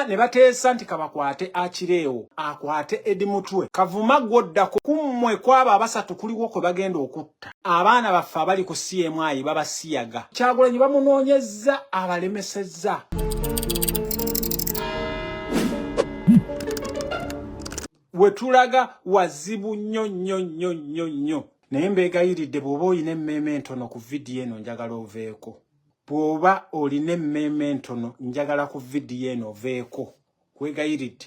Kavuma ne bateesa nti kabakwate Akireewo akwate Edi Mutwe. Kavuma gwoddako kummwe kwaba abasatu kuliwo kwe bagenda okutta abaana baffe abali ku CMI babasiyaga. Kyagulanyi bamunoonyezza abalemesezza. Wetulaga wazibu nnyo. Naye mbeegayiridde bw'oba olina emmeeme entono ku vidiyo eno njagala oveeko. Bw'oba olina emmeeme entono njagala ku vidiyo eno oveeko. Kwegayiridde.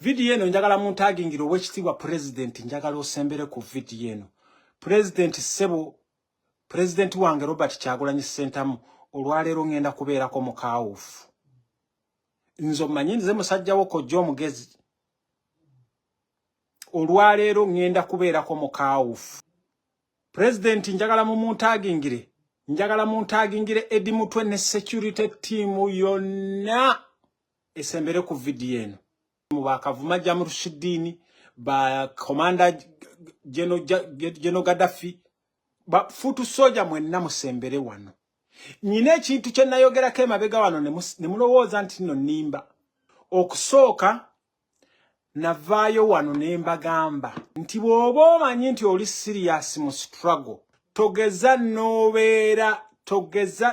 Vidiyo eno njagala muntaagingira Oweekitiibwa Pulezidenti njagala osembere ku vidiyo eno. Pulezidenti ssebo, Pulezidenti wange Robert Kyagulanyi Ssentamu olwaleero ngenda kubeerako mu kaawufu. Nze omanyi nze musajja wo kojja omugezi. Olwaleero ngenda kubeerako mu kaawufu. Pulezidenti njagala muntagingire Edi Mutwe ne security team yonna esembere ku vidiyo eno. Mu Bakavuma Jamrushidini, ba Commander General Gaddafi, ba futu soja mwenna musembere wano. Nyine ekintu kye nayogerako emabega wano ne mulowooza nti nno nnimba. Okusooka navaayo wano ne mbagamba nti bw'oba omanyi nti oli serious mu struggle, togeza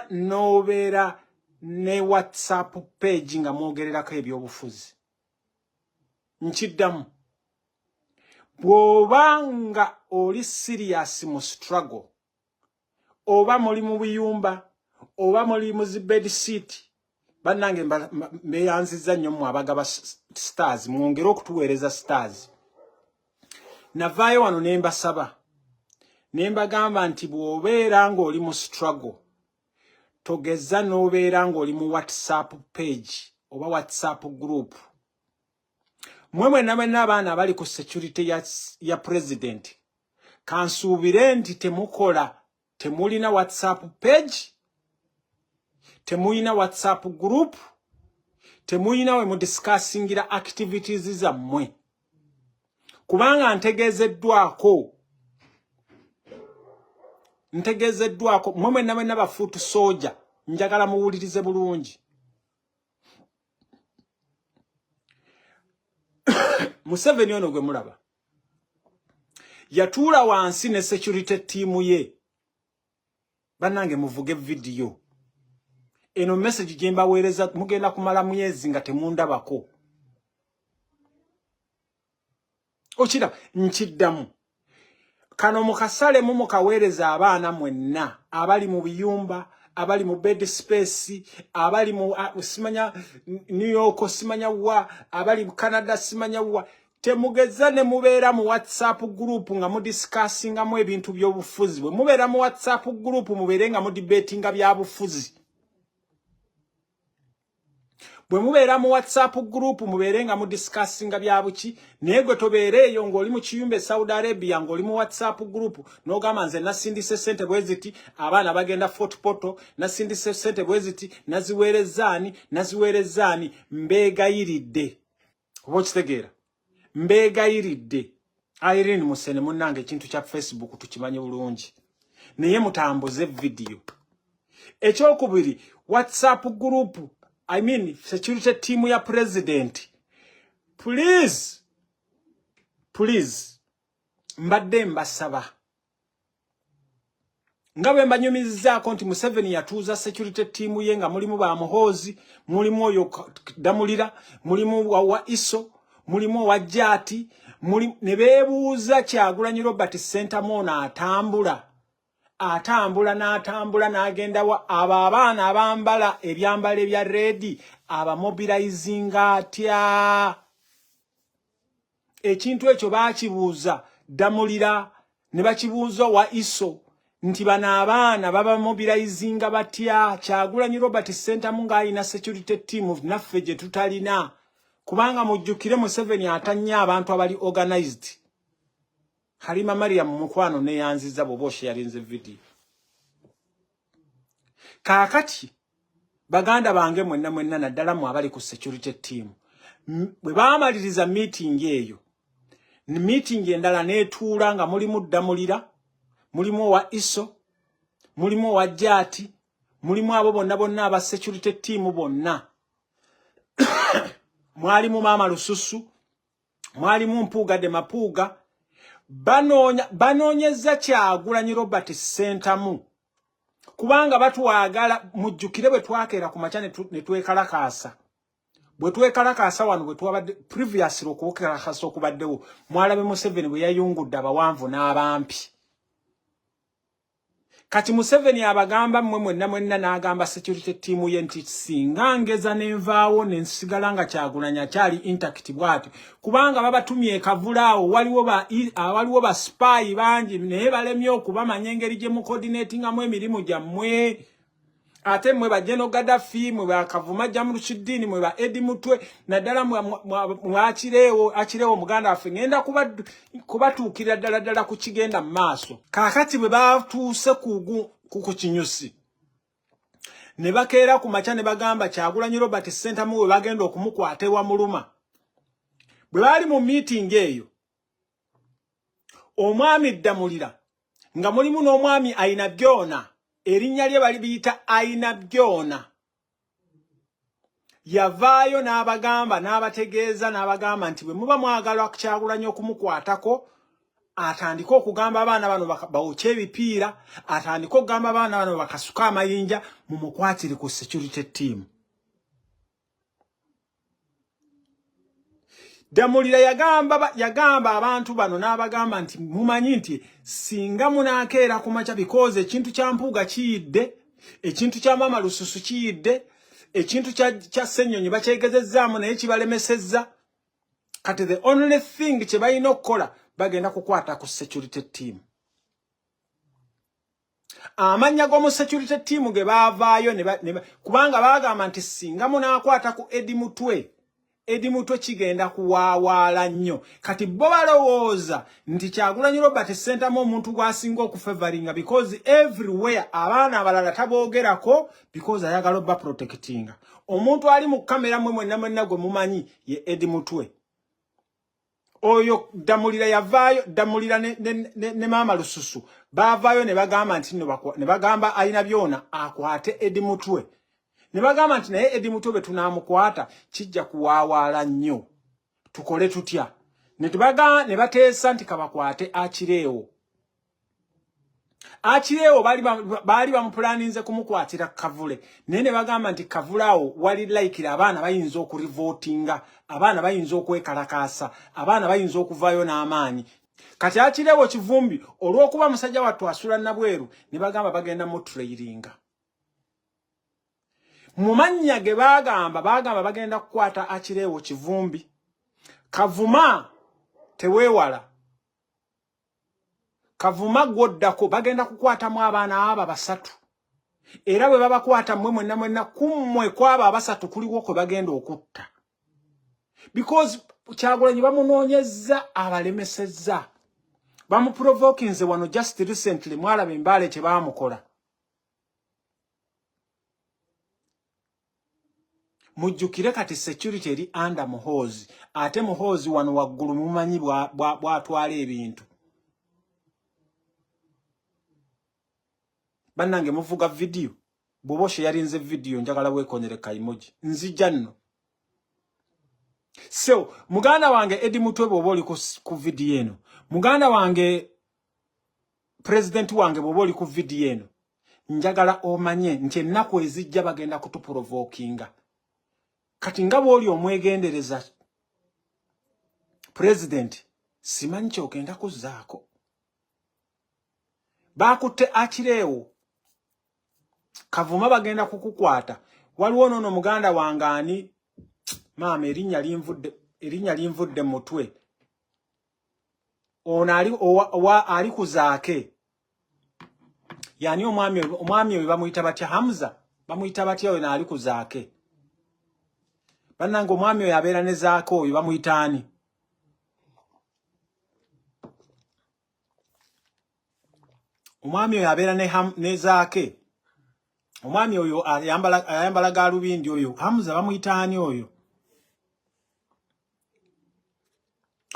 nobeera ne WhatsApp page nga mwogererako ebyobufuzi. Nkiddamu, bw'obanga oli serious mu struggle, oba muli mu buyumba, oba muli mu bed sheet, bannange mbeyanzizza nnyo mu abagaba stars, mwongere okutuweereza stars. Navaayo wano ne mbasaba, ne mbagamba nti bw'obeera ng'oli mu struggle, togeza n'obeera ng'oli mu WhatsApp page oba WhatsApp group. Mwe mwenna abaana abali ku security ya President, kansuubire nti temulina WhatsApp page, temulina WhatsApp group, temulina we mu discussingira activities zammwe. Kubanga ntegezeddwako mwe mwenna bafuutu soja, njagala muwulirize bulungi. Museveni ono gwe mulaba yatuula wansi ne security team ye. Bannange muvuge vidiyo eno, message gye mbaweereza mugenda kumala myezi nga temundabako. Okiraba nkiddamu, kano mukasale mukaweereza abaana mwenna abali mu biyumba, abali mu bed space, abali mu simanya New York, simanya wa, abali mu Canada, simanya wa. Temugeza ne mubeera mu WhatsApp group nga mudiscussinga mu ebintu by'obufuzi. Bwe mubeera mu WhatsApp group mubeere nga mudebatinga bya bufuzi. Bwe mubeera mu WhatsApp group mubeere nga mudiscussinga bya buki. Naye gwe tobeereeyo ng'oli mu kiyumba Saudi Arabia ng'oli mu WhatsApp group n'ogamba nze nasindise ssente bwe ziti, abaana bagenda Fort Portal, nasindise ssente bwe ziti, naziweerezaani. Mbeegayiridde. Oba okitegeera? Mbeegayiridde. Irene Musene munnange ekintu kya Facebook tukimanye bulungi. Naye mutambuze vidiyo. Ekyokubiri, WhatsApp group, security team ya President. Please, mbadde mbasaba. Nga bwe mbanyumizzaako nti Museveni yatuuza security team ye nga mulimu ba Muhoozi, mulimu oyo Damulira, mulimu wa Iso, mulimu wa Jati, ne beebuuza Kyagulanyi Robert Ssentamu n'atambula n'agenda wa abo abaana abambala ebyambalo ebya redi abamobilizinga atya. Ekintu ekyo baakibuuza Damulira ne bakibuuza wa Iso nti bano abaana babamobilizinga batya. Kyagulanyi Robert Ssentamu ng'alina security team naffe gye tutalina, kubanga mujjukire Museveni atannya abantu abali organized. Halima Mariam mukwano neyanziza boboshe yalinze video. Kaakati baganda bange mwenna naddala mu abali ku security team, bwe baamaliriza meeting eyo, meeting endala neetuula nga mulimu Damulira, mulimu wa Iso, mulimu wa Jati, mulimu abo bonna aba security team bonna. mwalimu Mama Lususu, mwalimu Mpuuga de Mapuuga, banoonyeza Kyagulanyi Robert Ssentamu. Kubanga batuwagala mujjukire bwe twakeera ku makya ne twekalakaasa. Bwe twekalakaasa wano bwe twabadde previously okukalakaasa okubaddewo, mwalabe Museveni bwe yayungudde abawanvu n'abampi. Kati Museveni abagamba mmwe mwenna n'agamba security team ye nti singa ngeza nenvaawo nensigala nga Kyagulanyi akyali intact bw'atyo. Kubanga babatumye ekavulaawo waliwo ba spy bangi naye balemye okubamanya engeri gye mu coordinatingamu emirimu gyammwe. Ate mwe ba General Gaddafi, mwe ba Kavuma Jamrushidini, mwe ba Edi Mutwe, naddala achirewo muganda waffe ngenda kubatuukira ddala ku kigenda mu maaso. Kaakati bwe batuuse ku kinyusi ne bakeera ku makya ne bagamba Kyagulanyi Robert Ssentamu we bagenda okumukwata ewa Muluma. Bwe baali mu meeting eyo, omwami Ddamulira nga mulimu n'omwami Ayinabyona, erinnya lye bali biyita Ayinabyona, yavaayo n'abagamba n'abategeeza n'abagamba nti bwe muba mwagala Kyagulanyi okumukwatako, atandika okugamba abaana bano bawokye ebipiira, atandika okugamba abaana bano bakasuka amayinja, mumukwatire ku security team. Ddamulira yagamba abantu bano n'abagamba nti mumanyi nti singa munaakeera ku makya because ekintu kya Mpuuga kiyidde, ekintu kya Mama Lususu kiyidde, ekintu kya Ssenyonyi bakyegezezzaamu naye kibalemesezza. Kati the only thing kye balina okukola bagenda kukwata ku security team. Amannya g'omu security team ge baavaayo kubanga bagamba nti singa munaakwata ku Edi Mutwe kigenda kuwaawaala nnyo. Kati bo balowooza nti Kyagulanyi Robert Ssentamu omuntu gwasinga okufavoringa because everywhere abaana abalala taboogerako because ayagala obba protectinga. Omuntu ali mu kamera mwenna gwe mumanyi ye Edi Mutwe. Oyo Ddamulira yavaayo, Ddamulira ne Mama Lususu baavaayo ne bagamba nti ne bagamba Ayinabyona akwate Edi Mutwe. Ne bagamba nti naye Edi Mutwe bwe tunaamukwata kijja kuwaawaala nnyo. Tukole tutya? Ne bateesa nti kabakwate Akireewo. Akireewo baali bamupulaninze kumukwatira Kavule. Naye ne bagamba nti Kavule awo wali laikira abaana bayinza okurivotinga, abaana bayinza okwekalakaasa, abaana bayinza okuvaayo n'amaanyi. Kati Akireewo Kivumbi olw'okuba musajja wattu asula Nabweru ne bagamba bagenda mu trailinga. Mumannya ge bagamba bagenda kukwata Akireewo Kivumbi. Kavuma teweewala. Kavuma gwoddako bagenda kukwatamu abaana aba basatu. Era bwe babakwata mmwe mwenna kummwe kwaba abasatu kuliwo kwe bagenda okutta. Because Kyagulanyi bamunoonyezza abalemesezza. Bamuprovokinze wano just recently mwalaba Mbale kye baamukola. Mujjukire kati security eri under Muhoozi. Ate Muhoozi wano waggulu mumanyi bw'atwala ebintu. Bannange muvuga video. Boboshe yalinze video njagala weekonyere kaimoji. Nzija nno. So, muganda wange Edi Mutwe bw'oba ku video eno. Muganda wange president wange bw'oba oli ku video eno. Njagala omanye nti ennaku ezijja bagenda kutuprovokinga. Kati nga bw'oli omwegendereza president simanyi kyogenda kuzzaako. Baakutte Akireewo. Kavuma bagenda kukukwata. Waliwo noono muganda wange ani maama erinnya linvudde mutwe. Ono ali kuzaake. Yani omwami oyo bamuyita batya Hamza. Bamuyita batya oyo ali kuzaake. Bannange omwami oyo abeera ne zaake oyo bamuyita ani? Omwami oyo abeera ne zaake. Omwami oyo ayambala galubindi oyo Hamza bamuyita ani oyo?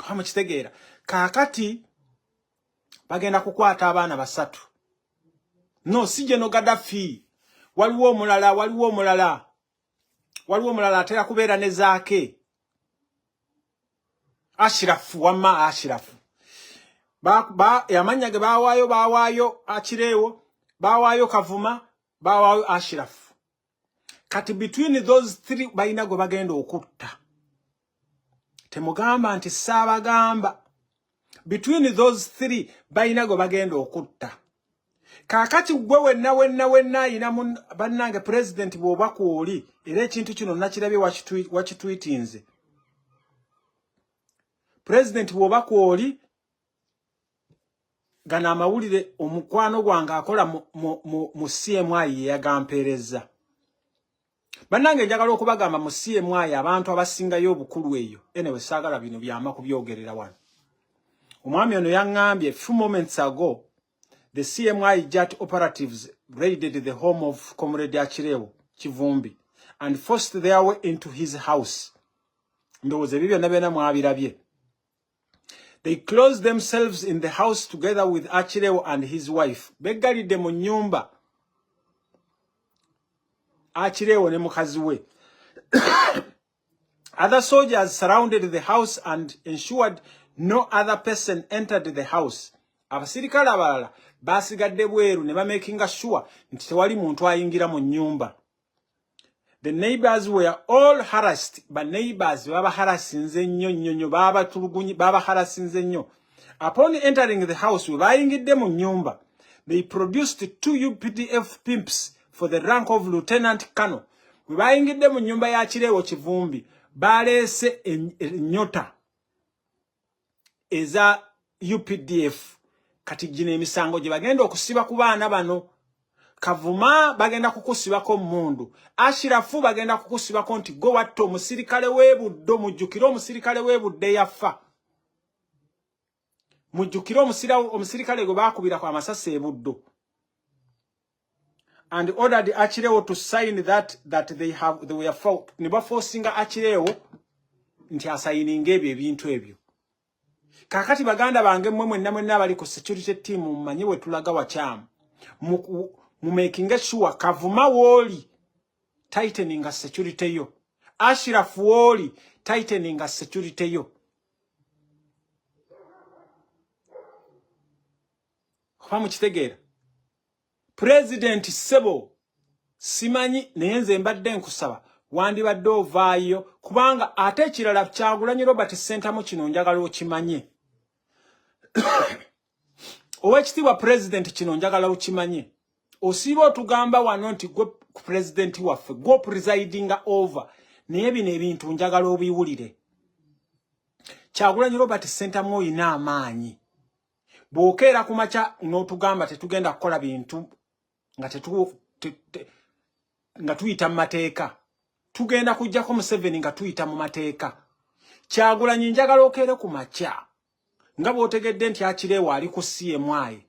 Hamukitegeera. Kaakati bagenda kukwata abaana basatu. No, si General Gaddafi. Waliwo omulala atera kubeera ne zaake. Ashraf wama Ashraf yamanyage bawayo Achirewo bawayo Kavuma bawayo Ashraf kati between those three bayina gwe bagenda okutta temugamba nti sabagamba between those three bayina gwe bagenda okutta kakati gwe wenna ina bannange president bwoba kwoli era ekintu kino nakirabye wakitweetinze president bwoba kwoli gana amawulire omukwano gwange akola mu CMI yagampereza bannange njagala okubagamba mu CMI abantu abasingayo obukulu eyo enewe saagala bino byama kubyogerera wano omwami ono yaŋŋambye few moments ago the CMI jet operatives raided the home of Comrade Achirewo Kivumbi and forced their way into his house ndowooza ebyo byonna byonna mwabirabye. They closed themselves in the house together with Achirewo and his wife. Beggalidde mu nnyumba Achirewo ne mukazi we. Other soldiers surrounded the house and ensured no other person entered the house. Abasirikale abalala basigadde bweru ne bamakinga sure nti tewali muntu ayingira mu nnyumba. The neighbors were all harassed, but neighbors baba harasinze nnyo baba tulugunyi baba harasinze nnyo. Upon entering the house, we bayingidde mu nnyumba. They produced 2 UPDF pimps for the rank of Lieutenant Colonel. We bayingidde mu nnyumba ya Achirewo Kivumbi. Baleese ennyota eza UPDF. Kati gino emisango gye bagenda okusiba ku baana bano. Kavuma bagenda kukusibako mundu. Ashirafu bagenda kukusibako nti go watto omusirikale w'Ebuddo mujjukire omusirikale w'Ebuddo yafa. Mujjukire omusirikale gwe baakubira kwa amasasi Ebuddo. And ordered Achirewo to sign that they were fault. Ne baforcinga Achirewo nti asayininga ebyo ebintu ebyo. Kakati baganda bange mwenna abali ku security team mmanyi we tulaga wakyamu. Mu making sure Kavuma woli tightening a security yo. Ashraf woli tightening a security yo. Kwa mukitegeera. President Sebo simanyi neyenze mbadde nkusaba wandibadde ovaayo kubanga ate ekirala Kyagulanyi Robert Ssentamu kino njagala okimanye. Owekitiibwa president kino njagala okimanye. Osiba otugamba wano nti gwe president waffe go presiding over naye bino ebintu njagala obiwulire. Kyagulanyi Robert Ssentamu oyina amaanyi. Bw'okeera ku makya n'otugamba tetugenda kukola bintu nga tuyita mu mateeka. Tugenda kujjako Museveni nga tuyita mu mateeka. Kyagulanyi njagala okeere ku makya nga bw'otegedde nti Achirewo ali ku CMI.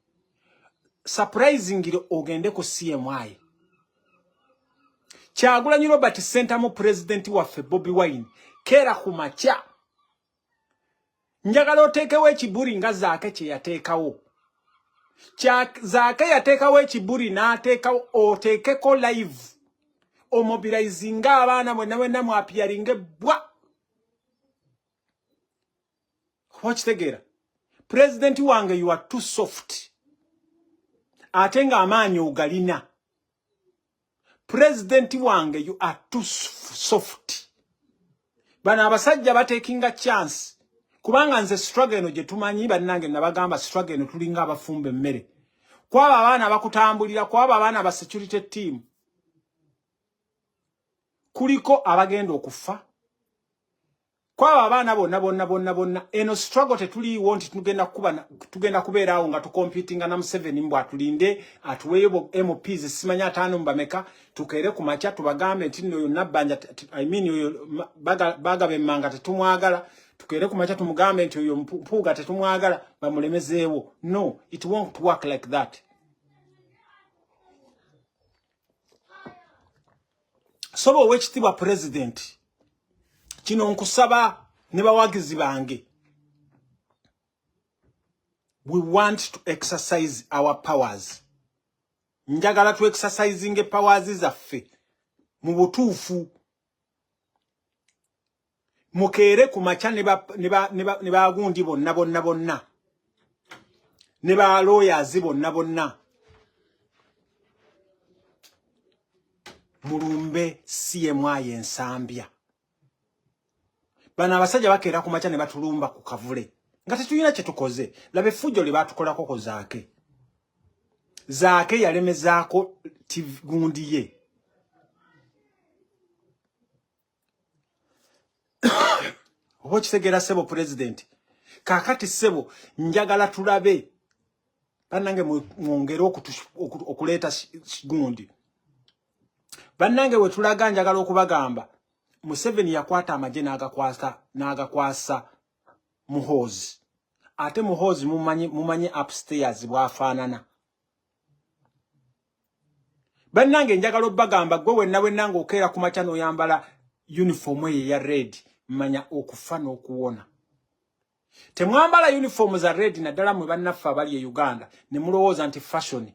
Surprisingly ogende ku CMI. Kyagulanyi Robert Ssentamu president waffe Bobi Wine keera ku makya. Njagala oteekewo ekiburi nga Zaake kye yateekawo. Zaake yateekawo ekiburi n'ateekawo oteekeko live. Omobilizinga abaana mwenna mwapiyaringe bwa. Wakitegeera. President wange you are too soft. Ate nga amaanyi ogalina. President wange you are too soft. Bano abasajja batekinga chance. Kubanga nze struggle eno gye tumanyi bannange nabagamba struggle eno tulinga abafumbe mmere. Kwaba abaana abakutambulira, kwaba abaana ba security team. Kuliko abagenda okufa. Kwaba abaana bonna eno struggle tetuliiwo nti tugenda kubeeraawo nga tukompitinga na Museveni mbwa tulinde atuweeyo MPs simanya 5 mbameka tukeere ku makya tubagambe nti nno nabbanja oyo bagabe mmanga tetumwagala tukeere ku makya tumugambe nti oyo mpuuga tetumwagala bamulemezeewo. No, it won't work like that. Sobo owekitiibwa president kino nkusaba ne bawagizi bange. We want to exercise our powers. Njagala tu exercising powers zaffe mu butuufu. Mukere kumacha ne ba gundi bonna. Ne ba lawyers bonna. Mulumbe CMI ensambya. Bana abasajja bakeera kumacha ne batulumba ku kavule. Nga tetulina kye tukoze. Labe fujjo le batukolako ko zaake. Zaake yalemezaako gundi ye. Obo kitegera sebo president. Kakati sebo njagala tulabe. Banange mwongere okuleeta gundi. Banange we tulaga njagala okubagamba. Museveni yakwata amaje n'agakwasa Muhoozi. Ate Muhoozi mumanyi upstairs bwafaanana. Banange njagala obagamba gwe wenna ng'okeera ku makya n'oyambala uniform ye ya red manya okufa n'okuwona. Temwambala uniform za red naddala mwe bannaffe abali e Uganda ne mulowooza nti fashion.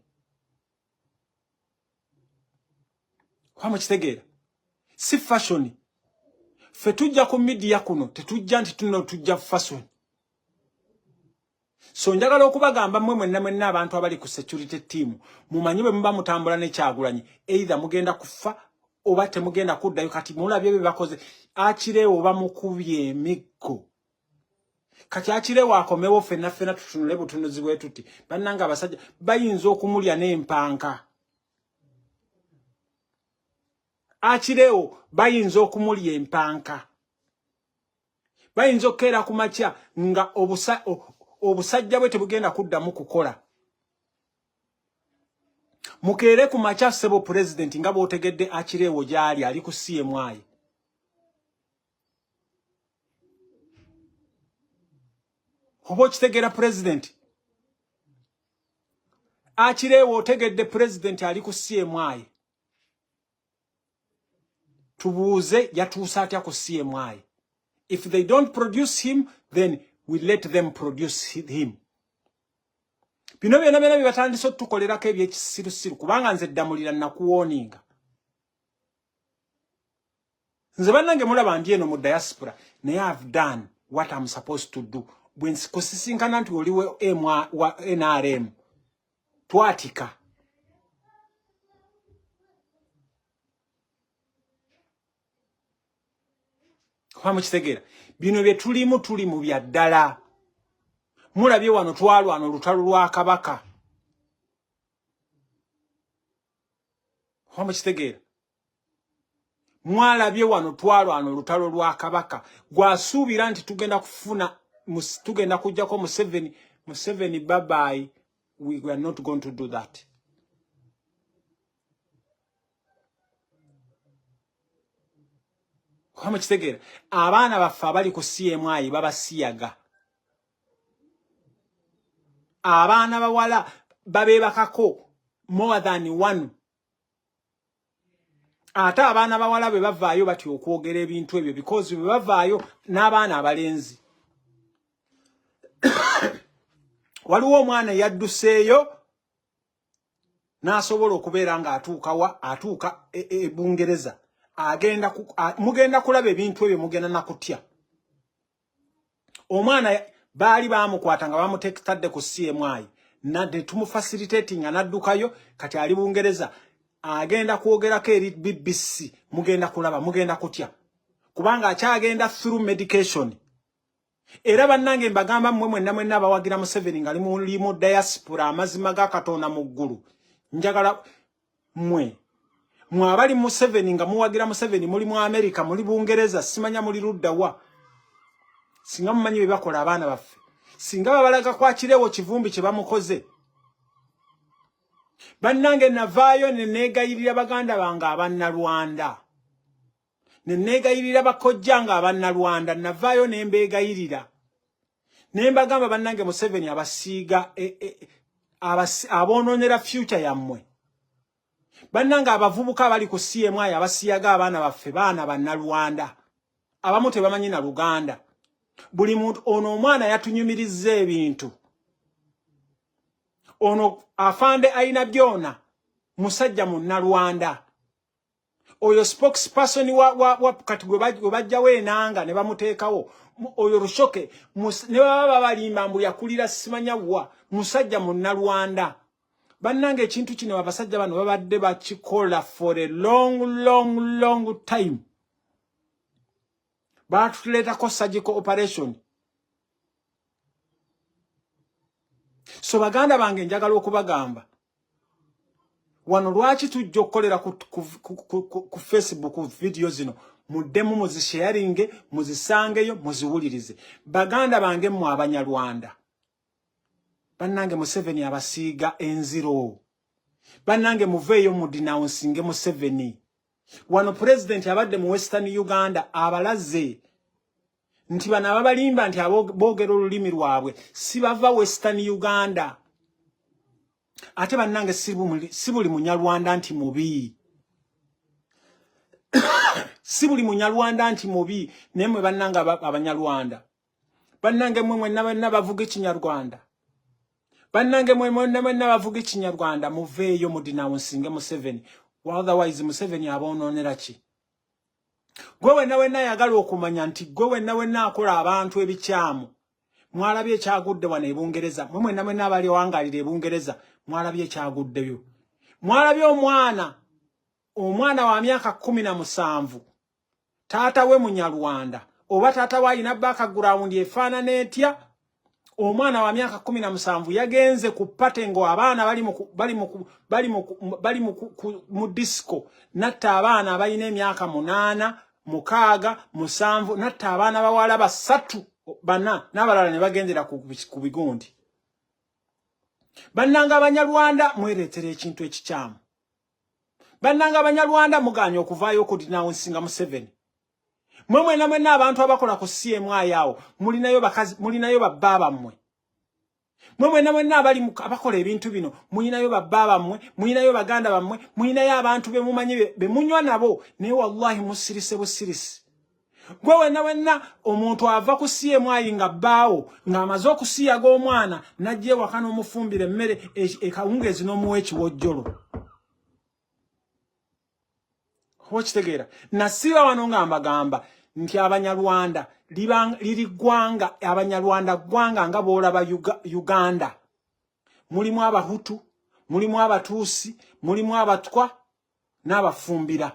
Kwama kitegeera si fashion. Fe tujja ku media kuno tetujja nti tujja fashion. So njagala okubagamba mwenna abantu abali ku security team mumanyi bwe muba mutambula ne Kyagulanyi either mugenda kufa oba temugenda kuddayo kati mulabye bye bakoze akirewo bamukubye emiggo. Kati akirewo akomewo fenna tutunule butunuzi bwe tuti bannanga abasajja bayinza okumulya n'empanka. Akirewo bayinza okumulya empanka. Bayinza okkeera ku makya nga obusajja bwe tebugenda kuddamu kukola. Mukeere ku makya sebo president nga bw'otegedde akirewo gyali ali ku CMI. Oba okitegera president. Akirewo otegedde president ali ku CMI. Tubuuze yatuusa atya ku CMI. If they don't produce him, then we let them produce him. Bino byonna bye batandise otukolerako ebyekisirusiru kubanga nze ddamulira nakuwoninga. Nze bannange mulaba ndi eno mu diaspora naye I've done what I'm supposed to do. Bwe nsinkana nti oliwe wa NRM twatika. Kwama kitegera bino bye tulimu bya ddala. Mulabye wano twalwana olutalo lwa Kabaka. Kwama kitegera mwalabye wano twalwana olutalo lwa Kabaka. Gwasuubira nti tugenda kujjako Museveni bye. We are not going to do that. Kwama kitegera abaana baffe abali ku CMI babasiyaga. Abaana bawala babebakako more than one. Ate abaana bawala be bavaayo bati okwogera ebintu ebyo because be bavaayo n'abaana abalenzi. Waliwo omwana yadduseeyo n'asobola okubeera nga atuuka e Bungereza. Mugenda kulaba ebintu ebyo mugenda nakutya. Omwana baali bamukwata nga bamuteekitadde ku CMI nadde tumufacilitating anaddukayo kati ali Bungereza agenda kwogerako eri BBC mugenda kulaba mugenda kutya kubanga akyagenda through medication. Era bannange mbagamba mwenna abawagira Museveni nga ali mu diaspora amazima ga Katonda mu ggulu njagala mwabali Museveni nga muwagira Museveni muli mu America muli Bungereza simanya muli luddawa. Singa mumanyi bye bakola abaana baffe. Singa babalaga kwa kirewo kivumbi kye bamukoze. Bannange navaayo ne neegayirira baganda bange Abannalwanda. Ne neegayirira bakojja nga Abannalwanda navaayo ne mbeegayirira. Ne mbagamba bannange Museveni abasiiga aboononera future yammwe. Bannange abavubuka abali ku CMI abasiyaga abaana baffe baana Bannalwanda. Abamu tebamanyi na Luganda. Buli muntu ono omwana yatunyumiriza ebintu. Ono afande aina byona musajja Munnalwanda. oyo spokesperson wa kati gwe bajjawo enanga ne bamuteekawo oyo Lushoke ne baba balimba mbu yakulira simanya wa musajja munnalwanda bannange ekintu kino abasajja bano babadde bakikola for a long time batuleta surgical operation so baganda bange njagala okubagamba wano lwaki tujja okukolera ku Facebook video zino muddemu muzisharinge muzisangeyo muziwulirize baganda bange mu Abanyarwanda bannange Museveni abasiiga enziro bannange muveeyo mu denouncing Museveni wano president abadde mu Western Uganda abalaze nti bana abalimba nti aboogera olulimi lwabwe si bava Western Uganda ate bannange si buli munyarwanda nti mubi si buli munyarwanda nti mubi nemwe bannange abanyarwanda bannange mwe nabavuga Kinyarwanda bannange mwe nabavuga Kinyarwanda muveeyo mu denouncing Museveni otherwise Museveni abononera ki gwe wenna yagala okumanya nti gwe wenna akola abantu ebikyamu mwalabye ekyagudde wano e Bungereza mwe wenna abali wangalira e Bungereza mwalabye ekyaguddeyo mwalabye omwana wa myaka 17 taata we munyarwanda oba taata we alina background efaanana etya omwana wa myaka 17 yagenze ku patengo abaana bali mu disco natta abaana abalina emyaka 8 6 7 natta abaana bawala basatu bana n'abalala ne bagendera ku bigundi bannanga abanyarwanda mweretere ekintu ekikyamu bannanga abanyarwanda muganya okuvaayo okudinawunsinga Museveni mwe abantu abakola ku CMI yawo mulinayo bakazi mulinayo bababa mmwe mwe abali abakola ebintu bino mulinayo bababa mmwe mulinayo baganda bammwe mulinayo abantu bemumanyi bemunywa nabo naye wallahi musirise busirisi gwe wenna omuntu ava ku CMI nga baawo ng'amaze okusiyaga omwana najje wakana omufumbire emmere ekawungezi n'omuwa ekiwojjolo okitegeera nasiba wano nga mbagamba nti abanyarwanda liri ggwanga abanyarwanda ggwanga nga boolaba Uganda mulimu abahutu mulimu abatuusi mulimu abatwa n'abafumbira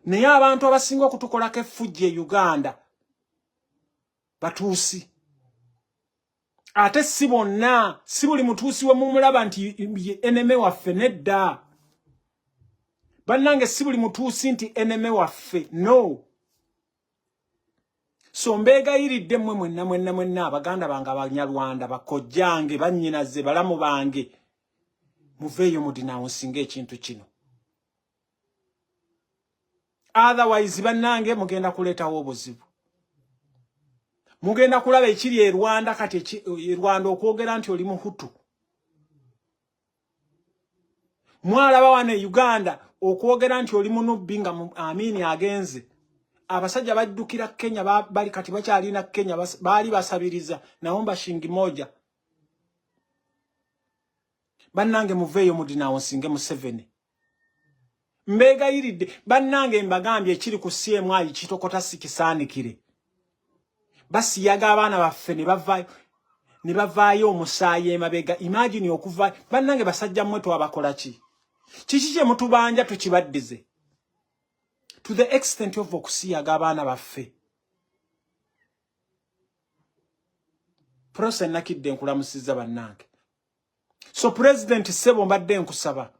naye abantu abasinga okutukolako effujjo e Uganda batuusi ate si bonna si buli mutuusi we mumulaba nti eneme waffe nedda bannange si buli mutuusi nti eneme waffe no so mbeegayiridde mmwe mwenna abaganda bange abanyarwanda bakojjange bannyinaze balamu bange muveeyo mu denouncing ekintu kino otherwise bannange mugenda kuleetawo obuzibu mugenda kulaba ekiri e Rwanda kati e Rwanda okwogera nti oli muhutu mwalaba wano e Uganda okwogera nti oli munubbi nga Amini agenze abasajja baddukira Kenya bali kati bakyalina Kenya baali basabiriza naomba shingi moja bannange muveeyo mu denouncing Museveni mbeegayiridde bannange mbagambye ekiri ku CMI kitokota sikisaanikire basiyaga abaana baffe ne bavaayo omusaayi emabega imagine okuva bannange basajja mmwe twabakola kiki kye mutubanja tukibaddize to the extent of okusiyaga abaana baffe Prose nakidde nkulamusizza bannange so president Sebo mbadde nkusaba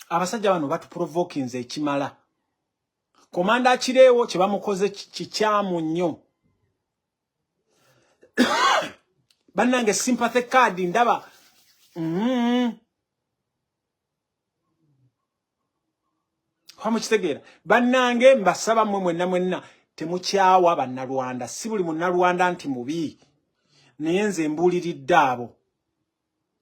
abasajja bano batuprovokinze ekimala komanda akireewo kye bamukoze kikyamu nnyo bannange sympathy card ndaba hamukitegeera bannange mbasaba mmwe mwenna temukyawa bannalwanda si buli munnalwanda nti mubi naye nze mbuuliridde abo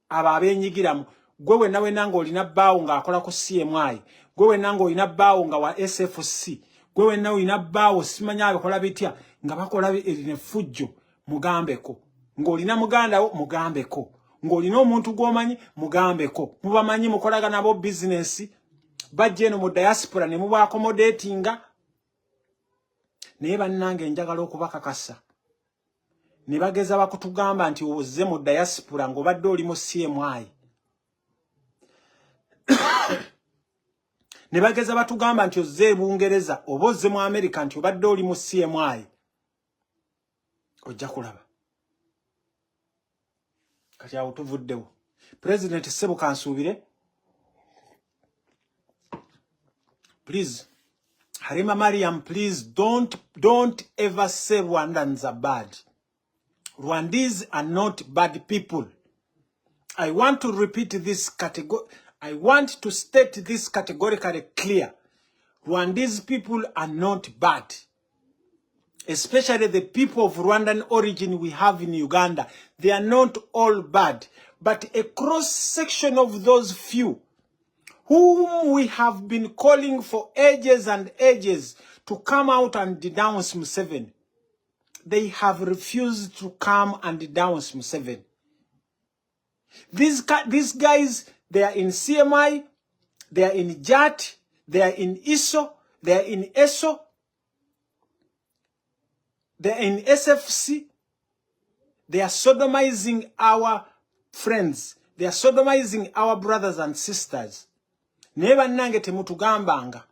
abenyigiramu gwe wenna ng'olina bbaawo ng'akola ku CMI gwe wenna ng'olina bbaawo nga wa SFC gwe wenna olina bbaawo simanya abikola bitya nga bakola effujjo mugambeko ng'olina mugandawo mugambeko ng'olina omuntu gw'omanyi mugambeko mubamanyi mukolaga nabo bizinesi bajje no mu diaspora ne muba accommodatinga naye bannange njagala okubakakasa ne bageza bakutugamba nti ozze mu diaspora ng'obadde oli mu CMI ne bageza batugamba nti ozze e Bungereza oba ozze mu America nti obadde oli mu CMI ojja kulaba kati awo tuvuddewo President Ssebo kansuubire please Halima Mariam, please don't ever say Rwandans are bad. Rwandese are not bad people. I want to repeat this category. I want to state this categorically clear. Rwandese people are not bad. Especially the people of Rwandan origin we have in Uganda. They are not all bad. But a cross-section of those few whom we have been calling for ages and ages to come out and denounce Museveni. They have refused to come and denounce Museveni. These guys, they are in CMI, they are in JAT, they are in ISO, they are in ESO, they are in SFC. They are sodomizing our friends. They are sodomizing our brothers and sisters. Neba nange temutugambanga.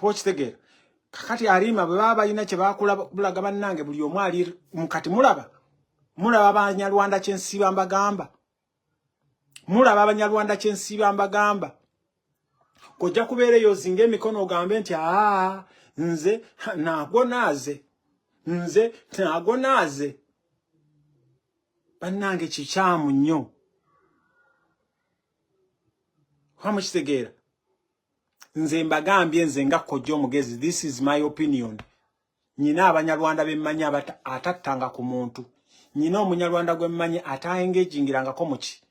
Watch the game. Kakati Halima baba ina kye bakulaga bannange buli omu ali mukati mulaba abanyarwanda kyensiba mbagamba. Mulaba abanyarwanda kyensiba mbagamba. Kojja kubeereyo ozinga emikono ogambe nti nze ntago naaze. Bannange kikyamu nnyo. Wamukitegeera. Nze mbagambye nze nga kojja omugezi. This is my opinion. Nyina abanyarwanda bemmanyi atattanga ku muntu. Nyina omunyarwanda gwe mmanyi ataengagingirangako muki.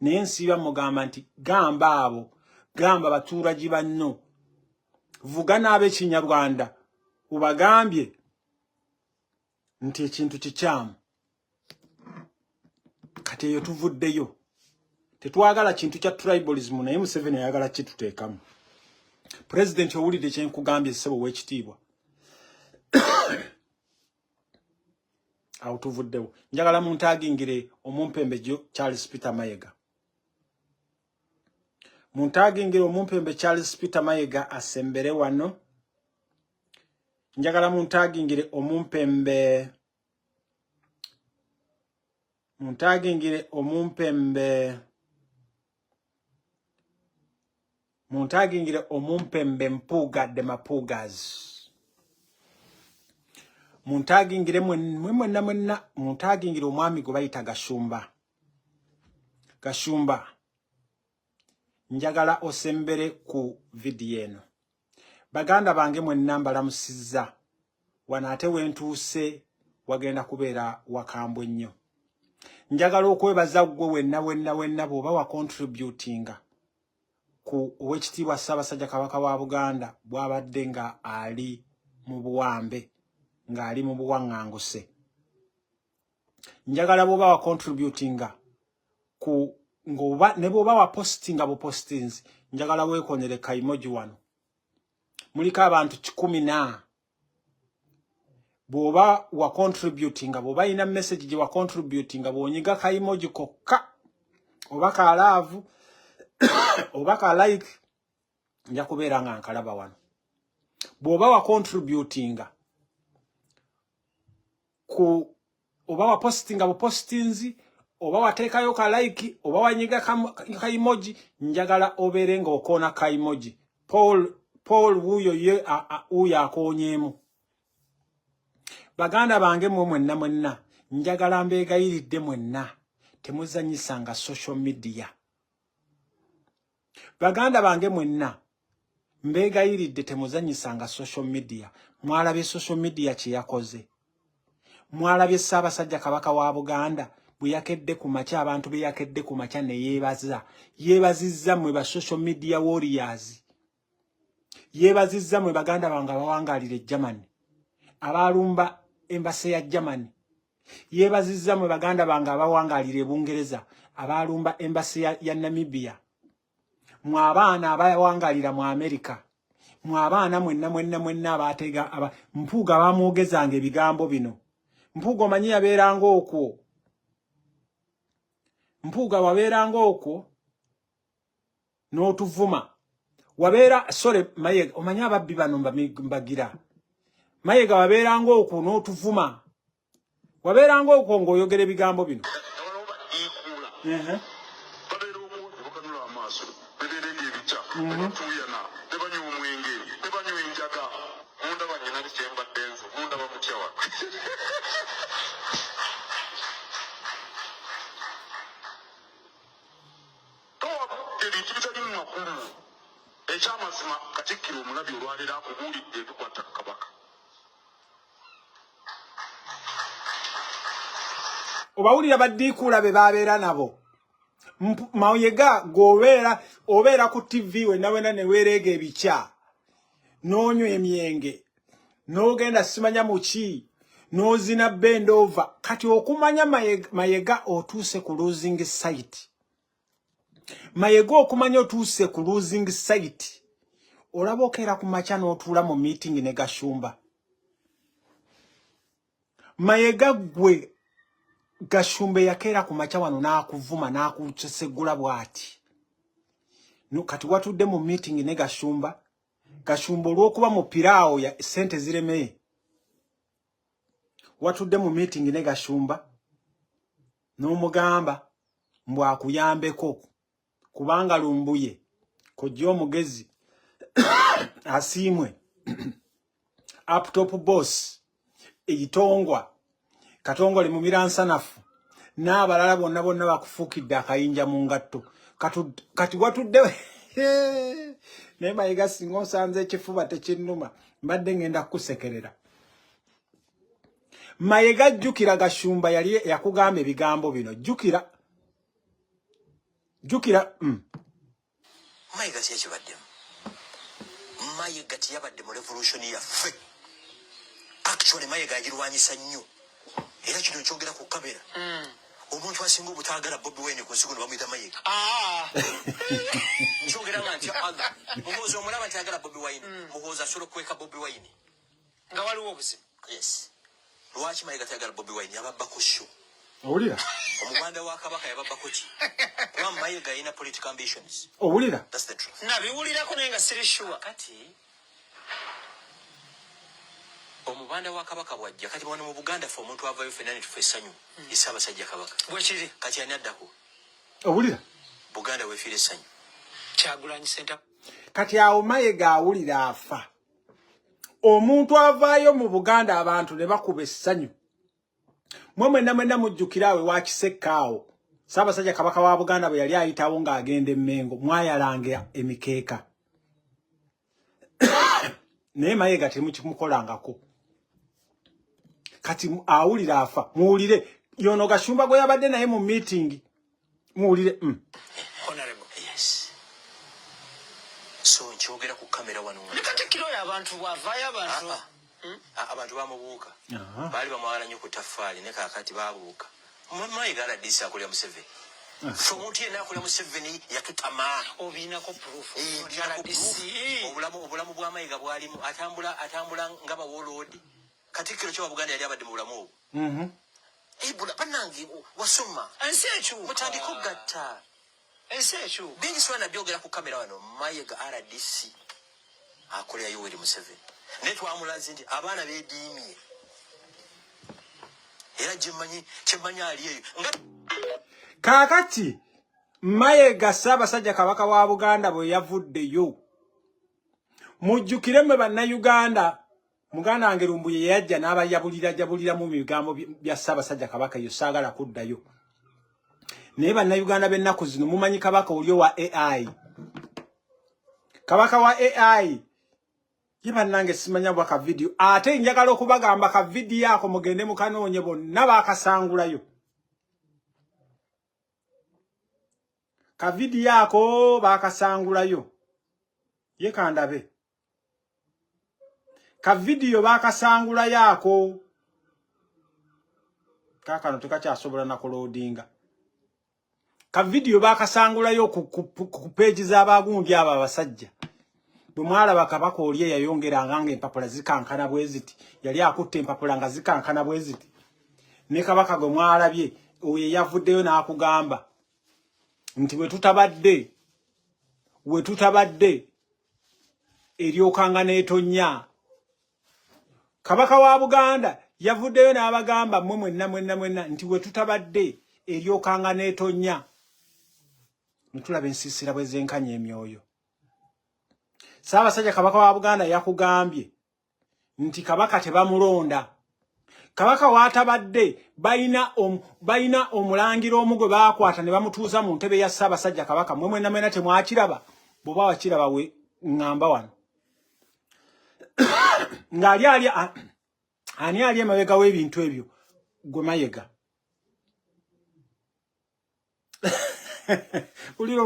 Naye nsiba mugamba nti gamba abo. Gamba batuuraji banno. Vuga n'ab'Ekinyarwanda. Ubagambye nti ekintu kikyamu. Kati eyo tuvuddeyo. Tetwagala kintu kya tribalism naye Museveni ayagala kituteekamu. President owulidde kye nkugambye Ssebo w'ekitiibwa. Awo tuvuddewo. Njagala muntaagingire omumpembe Charles Peter Mayiga. Muntaagingire omumpembe Charles Peter Mayiga asembere wano. Njagala muntaagingire omumpembe Mpuuga de Mapuugas. Muntaagingire mwenna muntaagingire omwami gwe bayita Gashumba. Njagala osembere ku video eno. Baganda bange mwenna mbalamusizza. Wano ate wentuuse wagenda kubeera wakambwe nnyo. Njagala okwebaza gwe wenna bw'oba wa contributinga ku Oweekitiibwa Ssaabasajja Kabaka wa Buganda bw'abadde nga ali mu buwambe, ng'ali mu buwaŋŋanguse. Njagala bw'oba wa contributinga ku ne bw'oba wa postinga bupostings, njagala weekonere kaimoji wano. Muliko abantu 10. Bw'oba wa contributinga, bw'oba ina message gye wa contributinga, bw'onyiga kaimoji kokka, oba ka love, oba ka like, nja kubeera nga nkalaba wano. Bw'oba wa contributinga ku oba wa postinga bupostings, oba wateekayo ka like, oba wanyiga ka emoji, njagala obeere ng'okoona ka emoji. Paul wuyo ye uyo akoonyeemu. Baganda bange mwenna njagala mbeegayiridde mwenna temuzanyisanga social media. Baganda bange mwenna mbeegayiridde temuzanyisanga social media. Mwalabye social media kye yakoze. Mwalabye Ssaabasajja Kabaka wa Buganda bwe yakedde ku makya, abantu be yakedde ku makya ne yeebazizza mwe ba social media warriors. Yeebazizza mwe baganda bange abawangaalira Germany, abaalumba embase ya Germany. Yeebazizza mwe baganda bange abawangaalira Bungereza, abalumba embassy ya Namibia, mwabaana abawangalira mu America, mwabaana mwenna abatega Mpuuga bamwogezanga ebigambo bino. Mpuuga omanyi yabeeranga okwo. Mpuuga wabeeranga okwo n'otuvuma. Wabeera sore Mayega omanyi ababbi bano mbagira. Mayega wabeeranga okwo n'otuvuma. Wabeeranga okwo ng'oyogera ebigambo bino. Ekyamazima Katikkiro omulabi olwalera akubuulidde ebikwata Kabaka. Obawulira baddiikuula be babeera nabo. Mayega obeera ku TV wena ne weerega ebikya. N'onywa emyenge. N'ogenda simanya muki. N'ozina bend over. Kati okumanya Mayega otuuse ku losing site. Mayega okumanya otuuse ku losing site. Olaba okeera ku makya n'otuula mu meeting ne Gashumba. Mayega gwe Gashumba yakeera ku makya wano n'akuvuma n'akuseggula bw'ati. Kati watudde mu meeting ne Gashumba. Gashumba olw'okuba mu piraawo ya sente ziremeye. Watudde mu meeting ne Gashumba n'omugamba mbw akuyambeko kubanga lumbuye kojja omugezi asiimwe laptop boss eyitongwa Katongole mu miransanafu n'abalala bonna bakufuukidde akayinja mu ngatto kati watudde naye Mayega singa osanze ekifuba tekinnuma mbadde ngenda kukusekerera. Mayega jjukira Gashumba yali yakugamba ebigambo bino. Jjukira Mayega si ekibadde. Mayega tiyabadde mu revolution yaffe. Actually Mayega agirwanyisa nnyo. Era kino kyogera ku kamera. Omuntu asinga obutaagala Bobi Wine ku nsi kuno bamuyita Mayega. Nkyogera nti Allah. Muhoozi omulaba nti agala Bobi Wine. Muhoozi asobola okukweka Bobi Wine. Nga waliwo obuzibu. Yes. Lwaki Mayega tayagala Bobi Wine yababbako sho. Owulira? Omuganda wa Kabaka yababbako ki? Kuba Mayega alina political ambitions. Owulira? That's the truth. Nabiwulirako naye nga siri sure. Kati omuganda wa Kabaka bwajja kati wano mu Buganda ffe omuntu avayo ffenna ne tufa essanyu. Ye Ssaabasajja Kabaka. Bwekiri. Kati ani addako? Owulira? Buganda weefiira essanyu. Kyagulanyi Center. Kati awo Mayega awulira afa. Omuntu avaayo mu Buganda abantu ne bakuba essanyu. Mwenna mujjukira awe wakisekkaawo. Ssaabasajja Kabaka wa Buganda bwe yali ayitawo ng'agenda e Mengo mwayalanga emikeeka. Naye Mayega temukimukolangako. Kati awulira afa. Muwulire. Yono Gashumba gwe yabadde naye mu meeting. Muwulire. Honorable. Yes. So nkyogera ku kamera wano. Katikkiro y'abantu bw'avaayo abantu. Abantu bamubuuka. Baali bamwagala nnyo ku ttaffaali ne kaakati baabuuka. Mayega aladdiisa akulya Museveni. Ffe omuntu yenna akulya Museveni yatutama. Obiinako proof. Obulamu bwa Mayega bwalimu atambula nga bawooloodi. Katikkiro kyo wa Buganda yali abadde mu bulamu obwo. Bannange wasoma. Ensi ekyuka. Mutandika okugatta. Ensi ekyuka. Bingi swana byogera ku kamera wano Mayega RDC akolera Yoweri Museveni. Ne twamulaze nti abaana beediimye. Era kyemmanyi ali eyo. Kaakati Mayega Ssaabasajja Kabaka wa Buganda bwe yavuddeyo. Mujjukire mmwe bannayuganda. Muganda wange Lumbuye yajja n'abayabulira mu bigambo bya Ssaabasajja Kabaka yo saagala kuddayo. Naye bannayuganda b'ennaku zino mumanyi Kabaka oli wa AI. Kabaka wa AI. Ye bannange simanya bwa ka video. Ate njagala okubagamba ka video ako mugende mukanoonye bonna baakasangulayo. Ka video ako baakasangulayo. Ye kandabe. Ka video baakasangula yako. Kakano tekakyasobola na kuloadinga. ka video bakasangulayo ku page z'abagundi aba abasajja bwe mwalaba Kabaka oliye yayongera nganga empapula zikankana bweziti yali akutte empapula nga zikankana bweziti ne Kabaka gwe mwalabye oye yavuddeyo n'akugamba nti we tutabadde eryokanga n'etonya. Kabaka wa Buganda yavuddeyo n'abagamba mmwe mwenna nti we tutabadde eryokanga n'etonya. Nitulaba ensiisira bwe zenkanya emyoyo. Ssaabasajja Kabaka wa Buganda yakugambye nti Kabaka tebamulonda. Kabaka watabadde bayina omulangira omu gwe baakwata ne bamutuuza mu ntebe ya Ssaabasajja Kabaka. Mmwe mwenna temwakiraba bw'oba wakiraba we ngamba wano. Ng'ali emabega w'ebintu ebyo gwe Mayega. Ulira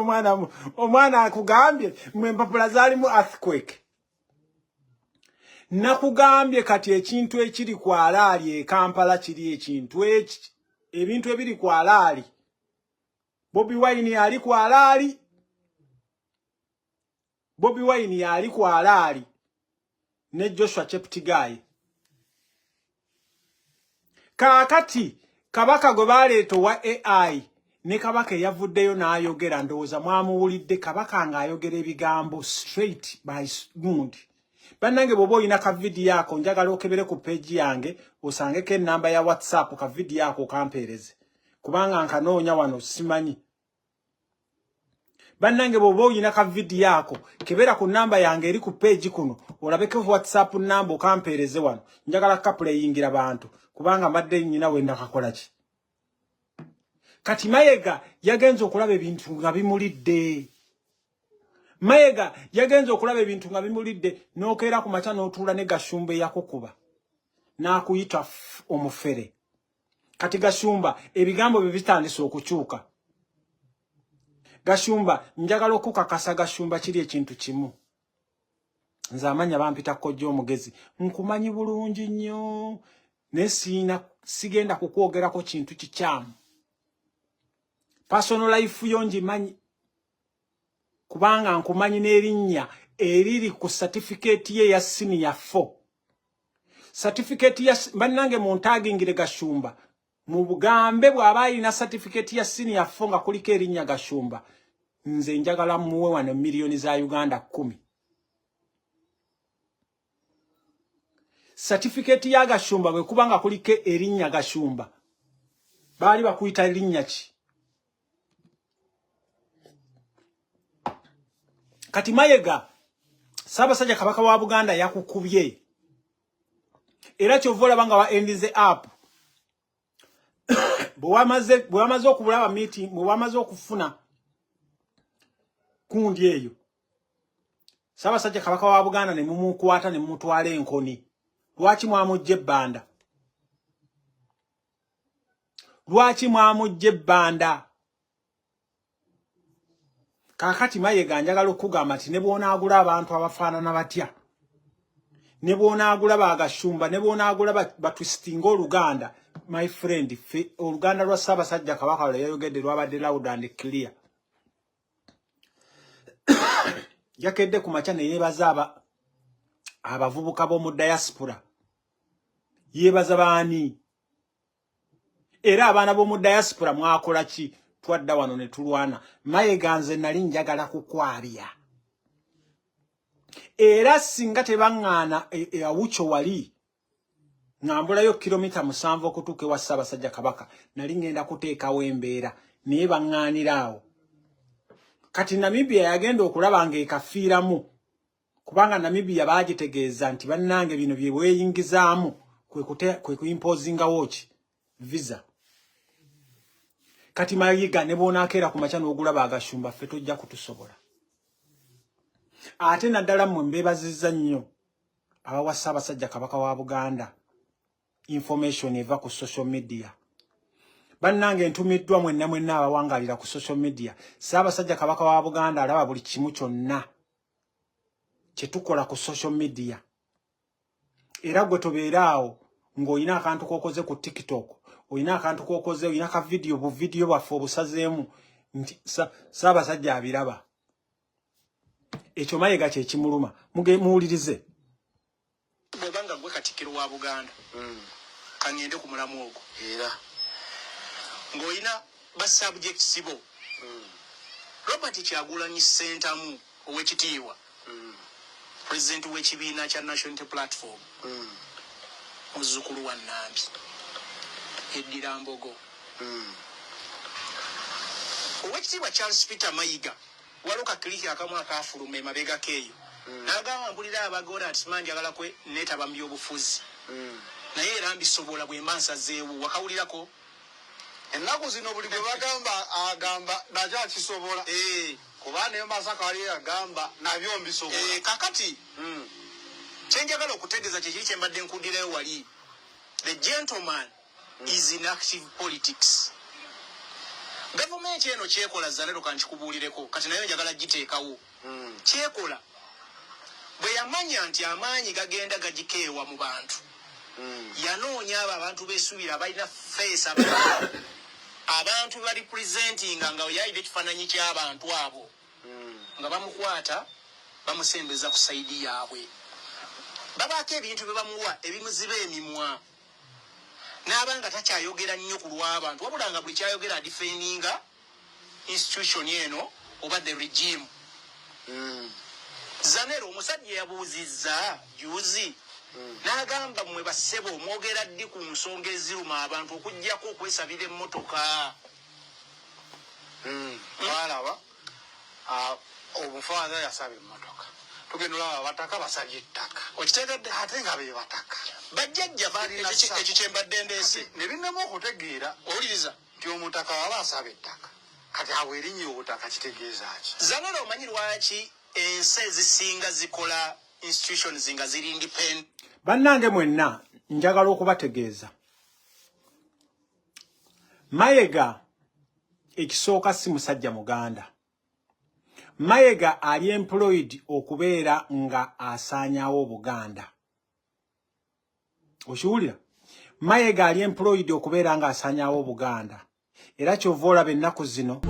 omwana akugambye mwe empapula zaalimu earthquake. Nakugambye kati ekintu ekiri ku alaali e Kampala kiri ekintu ebintu ebiri ku alaali. Bobi Wine yali ku alaali. Bobi Wine yali ku alaali ne Joshua Cheptegei. Kaakati Kabaka gwe baleeta wa AI ne Kabaka yavuddeyo n'ayogera ndowooza mwamuwulidde Kabaka ng'ayogera ebigambo straight by gundi. Bannange bw'oba olina ka video yako njagala okebere ku page yange osangeko ennamba ya WhatsApp ka video yako okampeereze kubanga nkanoonya wano simanyi. Bannange bw'oba olina ka video yako kebera ku namba yange eri ku page kuno olabeko WhatsApp namba okampeereze wano njagala kapuleyingira bantu kubanga mbadde nnyina we ndakakola ki. Kati Mayega yagenze okulaba ebintu nga bimulidde. Mayega yagenze okulaba ebintu nga bimulidde n'okeera ku makya n'otuula ne Gashumba eyakukuba n'akuyita omufere. Kati Gashumba ebigambo bye bitandise okukyuka. Gashumba njagala okukakasa Gashumba kiri ekintu kimu. Nze amanya bampita Kkojja omugezi nkumanyi bulungi nnyo ne sigenda kukwogerako kintu kikyamu. Personal life yo ngimanyi kubanga nkumanyi n'erinnya eriri ku certificate ye ya senior 4. Certificate ya bannange muntagingire Gashumba mu Bugambe bw'aba alina certificate ya senior 4 nga kuliko erinnya Gashumba nze njagala muwe wano milioni za Uganda 10. Certificate ya Gashumba bwe kubanga kuliko erinnya Gashumba baali bakuyita erinnya ki. Kati Mayega Ssaabasajja Kabaka wa Buganda yakukubye era kyova olaba nga wa endize app bwe wamaze okubulaba meeting bwe wamaze okufuna kundi eyo Ssaabasajja Kabaka wa Buganda ne mumukwata ne mumutwala enkoni. Lwaki mwamujja ebbanda? Lwaki mwamujja ebbanda? Kaakati Mayega njagala okugamba nti ne bw'onaagula abantu abafaanana batya ne bw'onaagula Bagashumba ne bw'onaagula batwistinga Oluganda my friend Oluganda lwa Ssaabasajja Kabaka lwe yayogedde lwabadde loud and clear. Yakedde ku makya ne yeebaza abavubuka b'omu diaspora. Yeebaza baani? Era abaana b'omu diaspora mwakola ki? Twadda wano ne tulwana. Mayega nze nali njagala kukwabya. Era singa tebaŋŋaana awucho wali ngambulayo kilomita 7 okutuuka ewa Ssaabasajja Kabaka nali ngenda kuteekawo embeera naye baŋŋaaniraawo. Kati Namibia yagenda okulaba ng'ekafiiramu kubanga Namibia baagitegeeza nti bannange bino bye bweyingizaamu kwe kuimpozingawo ki visa. Kati Mayega ne bw'onaakeera ku makya n'ogula Bagashumba ffe tojja kutusobola. Ate naddala mmwe mbeebazizza nnyo abawa Ssaabasajja Kabaka wa Buganda information eva ku social media. Bannange ntumiddwa mwenna abawangalira ku social media. Ssaabasajja Kabaka wa Buganda alaba buli kimu kyonna kye tukola ku social media. Era gwe tobeeraawo ng'olina akantu k'okoze ku TikTok, olina akantu k'okoze, olina ka video bwaffe obusazeemu nti Ssaabasajja abiraba. Ekyo Mayiga kye kimuluma. Muwulirize. Bwebanga gwe Katikkiro wa Buganda. Kangende ku mulamu ogwo. Era. Ng'olina ba subjects bo. Robert Kyagulanyi Ssentamu ow'ekitiibwa. President w'ekibiina kya National Unity Platform. Muzzukulu wa Nambi. Eddira Mbogo. Ow'ekitiibwa Charles Peter Mayiga. Waliwo kakiriki akamu akaafuluma emabega keeyo. N'agamba mpulira abagora ati simanyi njagala kwe neetaba mu byobufuzi. Naye era mbisobola bwe mbansazeewo wakawulirako. Ennaku zino buli gwe agamba nakyo akisobola. Kuba naye Masaka ali agamba nabyo mbisobola. Kakati kye njagala okutegeeza kye kiri kye mbadde nkudirayo wali. The gentleman is in active politics. Gavumenti eno kyekola Zanero kankikubuulireko kati nayo njagala giteekawo. Kyekola bwe yamanya nti amaanyi gagenda gagikeewa mu bantu. Yanoonya abo abantu beesuubira abalina face abantu bali presenting nga yayina ekifaananyi ky'abantu abo. Nga bamukwata bamusembeza ku sayidi yaabwe. Babaako ebintu bye bamuwa ebimuziba emimwa. N'abanga takyayogera nnyo ku lw'abantu wabula nga buli kyayogera adifendinga institution eno oba the regime. Zanero omusajja yabuuzizza juzi n'agamba mmwe bassebo omwogera ddi ku nsonga eziruma abantu okuggyako okwesabira emmotoka. Walaba omufaanyi yasaba emmotoka. Tugenda olaba abataka basabye ettaka. Okitegeedde ate nga be bataka. bajjajja balina ekyo kye mbadde ndeese. Ne binnamu okutegeera owuliriza nti omutaka waba asaba ettaka. Kati awo erinnya obutaka kitegeeza ki? Zanero omanyi lwaki ensi ezisinga zikola institutions nga ziri independent? Bannange mwenna njagala okubategeeza. Mayiga ekisooka si musajja Muganda. Mayiga ali employed okubeera nga asaanyawo Buganda. Okiwulira? Mayiga ali employed okubeera nga asaanyawo Buganda. Era kyova olaba ennaku zino